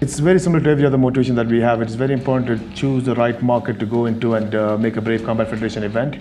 It's very similar to every other motivation that we have. It's very important to choose the right market to go into and make a Brave Combat Federation event.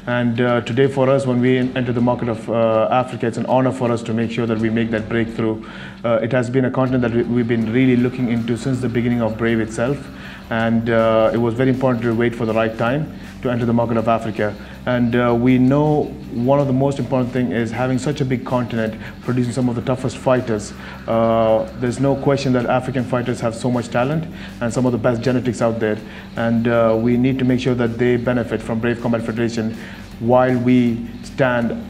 And today for us, when we enter the market of Africa, it's an honor for us to make sure that we make that breakthrough. It has been a continent that we've been really looking into since the beginning of Brave itself. And it was very important to wait for the right time to enter the market of Africa. And we know one of the most important things is having such a big continent producing some of the toughest fighters. There's no question that African fighters have so much talent and some of the best genetics out there. And we need to make sure that they benefit from Brave Combat Federation while we stand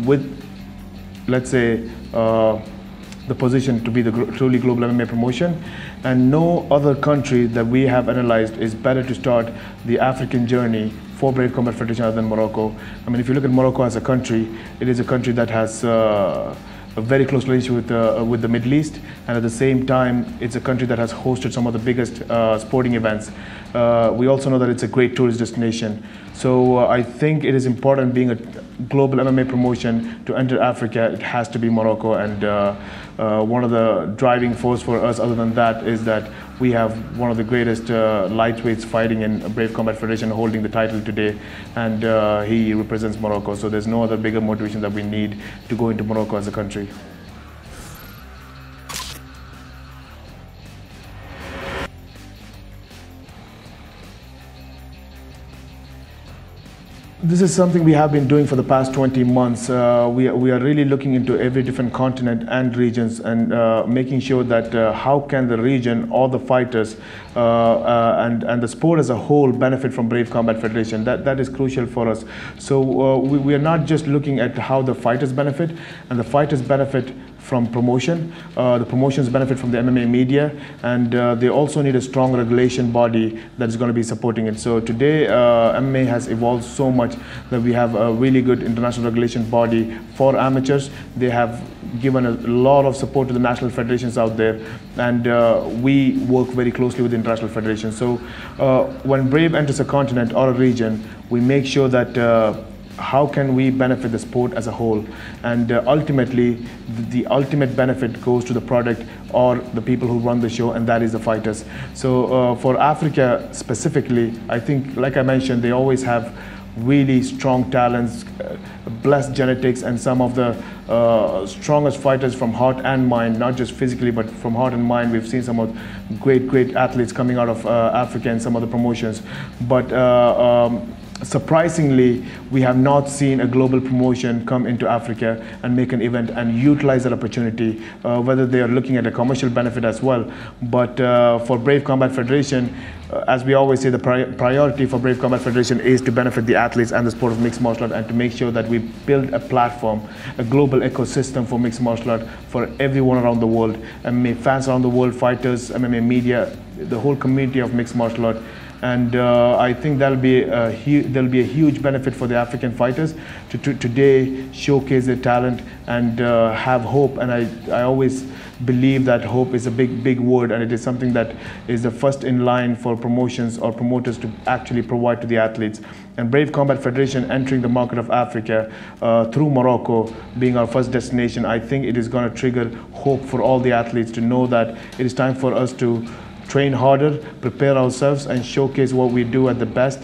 with, let's say, the position to be the truly global MMA promotion. And no other country that we have analyzed is better to start the African journey for Brave Combat Federation other than Morocco. I mean, if you look at Morocco as a country, it is a country that has a very close relationship with the Middle East, and at the same time, it's a country that has hosted some of the biggest sporting events. We also know that it's a great tourist destination. So I think it is important, being a global MMA promotion, to enter Africa, it has to be Morocco. And one of the driving force for us other than that is that we have one of the greatest lightweights fighting in Brave Combat Federation, holding the title today, and he represents Morocco. So there's no other bigger motivation that we need to go into Morocco as a country. This is something we have been doing for the past 20 months. We are really looking into every different continent and regions, and making sure that how can the region, all the fighters, and the sport as a whole benefit from Brave Combat Federation. That is crucial for us. So we are not just looking at how the fighters benefit, and the fighters benefit from promotion. The promotions benefit from the MMA media, and they also need a strong regulation body that is going to be supporting it. So today, MMA has evolved so much that we have a really good international regulation body for amateurs. They have given a lot of support to the national federations out there, and we work very closely with the international federations. So when Brave enters a continent or a region, we make sure that how can we benefit the sport as a whole, and ultimately the ultimate benefit goes to the product or the people who run the show, and that is the fighters. So for Africa specifically, I think, like I mentioned, they always have really strong talents, blessed genetics, and some of the strongest fighters from heart and mind, not just physically but from heart and mind. We've seen some of great athletes coming out of Africa and some of the promotions, but surprisingly, we have not seen a global promotion come into Africa and make an event and utilize that opportunity, whether they are looking at a commercial benefit as well. But for Brave Combat Federation, as we always say, the priority for Brave Combat Federation is to benefit the athletes and the sport of mixed martial art, and to make sure that we build a platform, a global ecosystem for mixed martial art for everyone around the world, MMA fans around the world, fighters, MMA media, the whole community of mixed martial art. And I think there'll be a huge benefit for the African fighters to today showcase their talent and have hope. And I always believe that hope is a big word, and it is something that is the first in line for promotions or promoters to actually provide to the athletes. And Brave Combat Federation entering the market of Africa through Morocco being our first destination, I think it is going to trigger hope for all the athletes to know that it is time for us to train harder, prepare ourselves, and showcase what we do at the best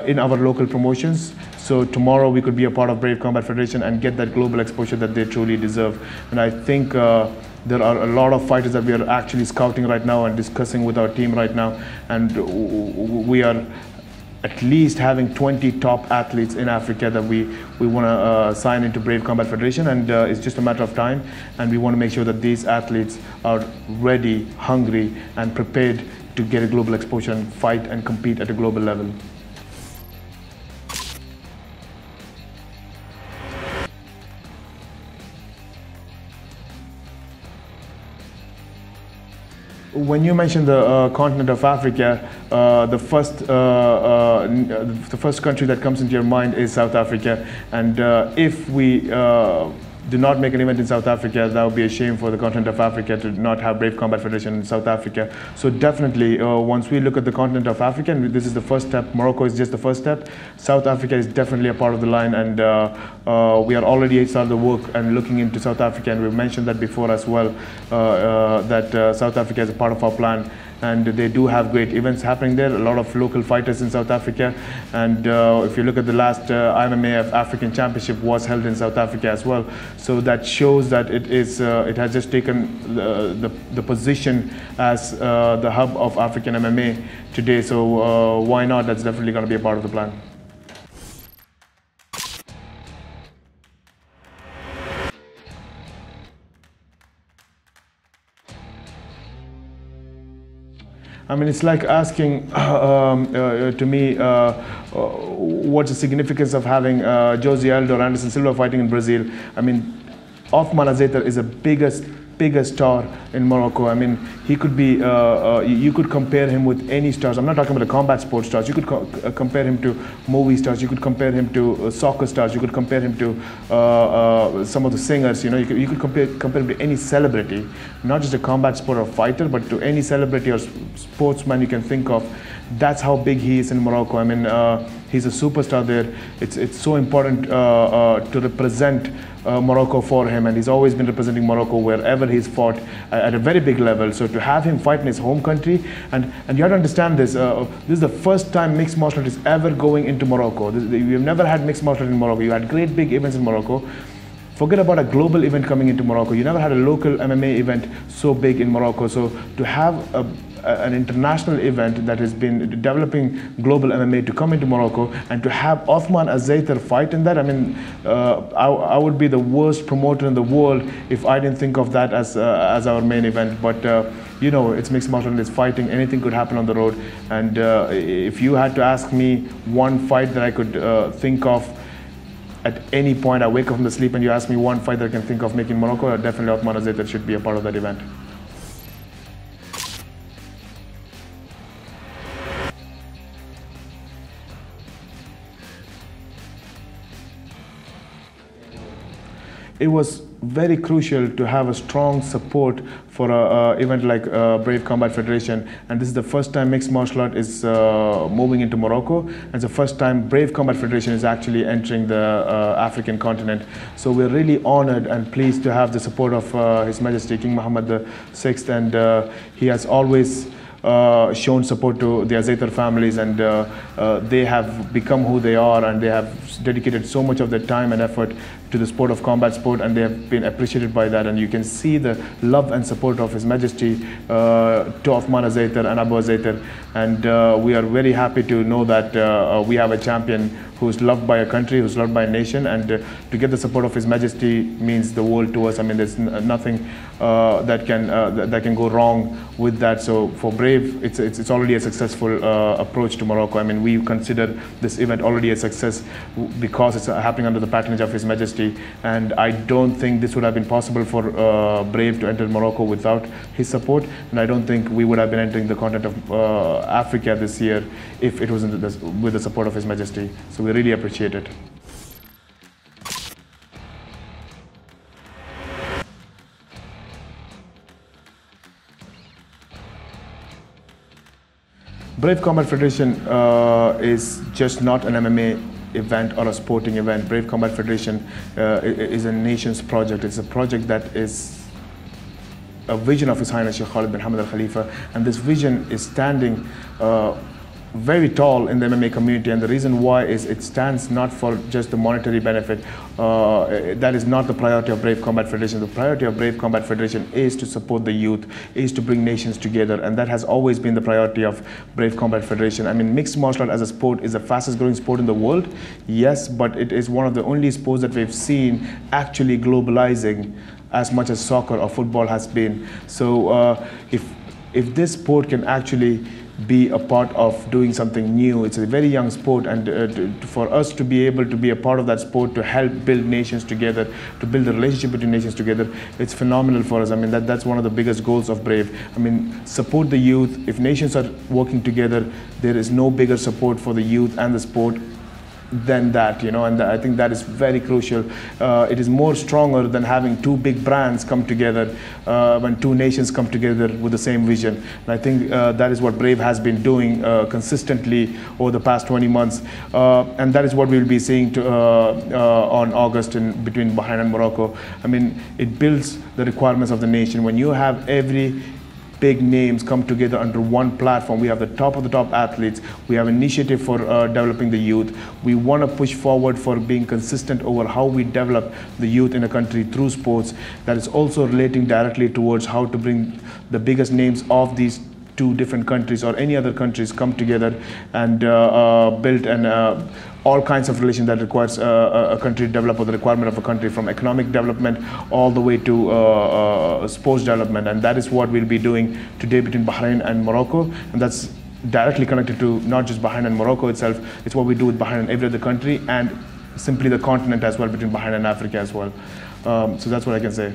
in our local promotions. So tomorrow we could be a part of Brave Combat Federation and get that global exposure that they truly deserve. And I think there are a lot of fighters that we are actually scouting right now and discussing with our team right now. And we are at least having 20 top athletes in Africa that we want to sign into Brave Combat Federation, and it's just a matter of time, and we want to make sure that these athletes are ready, hungry, and prepared to get a global exposure and fight and compete at a global level. When you mentioned the continent of Africa, the first country that comes into your mind is South Africa. And if we do not make an event in South Africa. That would be a shame for the continent of Africa to not have Brave Combat Federation in South Africa. So definitely, once we look at the continent of Africa, and this is the first step, Morocco is just the first step, South Africa is definitely a part of the line, and we are already started the work and looking into South Africa, and we've mentioned that before as well, that South Africa is a part of our plan. And they do have great events happening there, a lot of local fighters in South Africa. And if you look at the last IMMAF African Championship was held in South Africa as well. So that shows that it has just taken the position as the hub of African MMA today. So why not? That's definitely going to be a part of the plan. I mean, it's like asking to me what's the significance of having Jose Aldo or Anderson Silva fighting in Brazil. I mean, Ottman Azaitar is the biggest star in Morocco. I mean, he could be, you could compare him with any stars. I'm not talking about the combat sports stars. You could compare him to movie stars. You could compare him to soccer stars. You could compare him to some of the singers. You know, you could compare him to any celebrity, not just a combat sport or fighter, but to any celebrity or sportsman you can think of. That's how big he is in Morocco. I mean, he's a superstar there. It's so important to represent Morocco for him, and he's always been representing Morocco wherever he's fought at a very big level. So to have him fight in his home country, and you have to understand this, this is the first time mixed martial art is ever going into Morocco. We've never had mixed martial art in Morocco. You had great big events in Morocco. Forget about a global event coming into Morocco. You never had a local MMA event so big in Morocco. So to have an international event that has been developing global MMA to come into Morocco, and to have Ottman Azaitar fight in that, I mean, I would be the worst promoter in the world if I didn't think of that as our main event. But you know, it's mixed martial art, it's fighting, anything could happen on the road. And if you had to ask me one fight that I could think of at any point, I wake up from the sleep and you ask me one fight that I can think of making Morocco, definitely Ottman Azaitar should be a part of that event. It was very crucial to have a strong support for an event like Brave Combat Federation, and this is the first time mixed martial art is moving into Morocco, and it's the first time Brave Combat Federation is actually entering the African continent. So we're really honored and pleased to have the support of His Majesty King Mohammed VI, and he has always shown support to the Azaitar families, and they have become who they are, and they have dedicated so much of their time and effort to the sport of combat sport, and they have been appreciated by that. And you can see the love and support of His Majesty to Ottman Azaitar and Abu Azaitar, and we are very happy to know that we have a champion who's loved by a country, who's loved by a nation, and to get the support of His Majesty means the world to us. I mean, there's nothing that can go wrong with that. So for Brave, it's already a successful approach to Morocco. I mean, we consider this event already a success because it's happening under the patronage of His Majesty, and I don't think this would have been possible for Brave to enter Morocco without his support, and I don't think we would have been entering the continent of Africa this year if it wasn't with the support of His Majesty. So we really appreciate it. Brave Combat Federation is just not an MMA event or a sporting event. Brave Combat Federation is a nation's project. It's a project that is a vision of His Highness Sheikh Khalid bin Hamad Al Khalifa, and this vision is standing very tall in the MMA community, and the reason why is it stands not for just the monetary benefit. That is not the priority of Brave Combat Federation. The priority of Brave Combat Federation is to support the youth, is to bring nations together, and that has always been the priority of Brave Combat Federation. I mean, mixed martial art as a sport is the fastest growing sport in the world, yes, but it is one of the only sports that we've seen actually globalizing as much as soccer or football has been. So if this sport can actually be a part of doing something new, it's a very young sport, and for us to be able to be a part of that sport, to help build nations together, to build the relationship between nations together, it's phenomenal for us. I mean, that's one of the biggest goals of Brave. I mean, support the youth. If nations are working together, there is no bigger support for the youth and the sport than that, and I think that is very crucial. It is more stronger than having two big brands come together, when two nations come together with the same vision. And I think that is what Brave has been doing consistently over the past 20 months. And that is what we'll be seeing on August between Bahrain and Morocco. I mean, it builds the requirements of the nation. When you have every big names come together under one platform. We have the top of the top athletes. We have initiative for developing the youth. We want to push forward for being consistent over how we develop the youth in a country through sports. That is also relating directly towards how to bring the biggest names of these two different countries or any other countries come together and build all kinds of relations that requires a country to develop, or the requirement of a country, from economic development all the way to sports development. And that is what we'll be doing today between Bahrain and Morocco. And that's directly connected to not just Bahrain and Morocco itself, it's what we do with Bahrain and every other country, and simply the continent as well, between Bahrain and Africa as well. So that's what I can say.